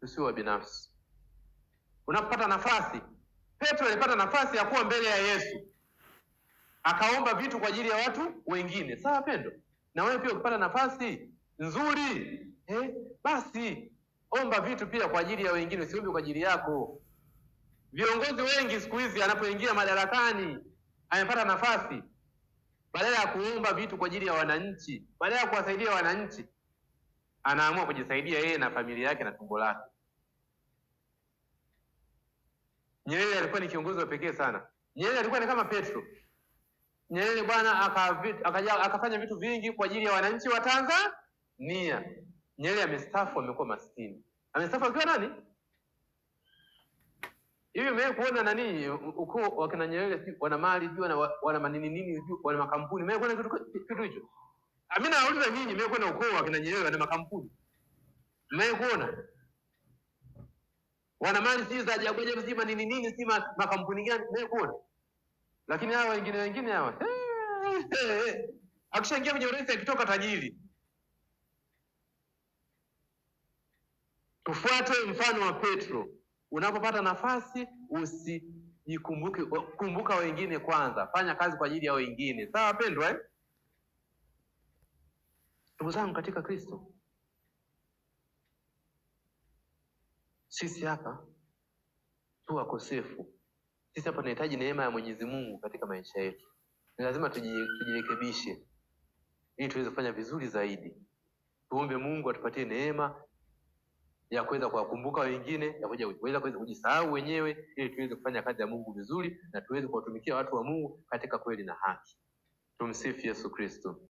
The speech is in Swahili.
tusiwe binafsi. Unapopata nafasi, Petro alipata nafasi ya kuwa mbele ya Yesu, akaomba vitu kwa ajili ya watu wengine. Sawa pendo? Na wewe pia ukipata nafasi nzuri, basi omba vitu pia kwa ajili ya wengine, usiombe kwa ajili yako. Viongozi wengi siku hizi anapoingia madarakani, amepata nafasi, badala ya kuomba vitu kwa ajili ya wananchi, badala ya kuwasaidia wananchi, anaamua kujisaidia yeye na familia yake na tumbo lake. Nyerere alikuwa ni kiongozi wa pekee sana. Nyerere alikuwa ni kama Petro. Nyerere bwana akafanya vitu vingi kwa ajili ya wananchi wa Tanzania. Nyerere amestaafu, amekuwa maskini. Amestaafu akiwa nani? Hivi mimi kuona nani ukoo wa kina Nyerere wana mali juu, wana manini nini juu, wana makampuni. Mimi kuona kitu hicho. Mimi nauliza nyinyi, mimi kuona ukoo wa kina Nyerere wana makampuni. Mimi kuona wana mali si za ajabu mzima nini si makampuni gani? Mimi kuona. Lakini hao wengine hawa akishaingia kwenye urais akitoka tajiri. Tufuate mfano wa Petro. Unapopata nafasi usijikumbuke, kumbuka wengine kwanza, fanya kazi kwa ajili ya wengine. Sawa pendwa Ndugu zangu katika Kristo, sisi hapa tu wakosefu. Sisi hapa tunahitaji neema ya Mwenyezi Mungu katika maisha yetu. Ni lazima tujirekebishe ili tuweze kufanya vizuri zaidi. Tuombe Mungu atupatie neema ya kuweza kuwakumbuka wengine, ya kuweza kujisahau wenyewe, ili tuweze kufanya kazi ya Mungu vizuri na tuweze kuwatumikia watu wa Mungu katika kweli na haki. Tumsifu Yesu Kristo.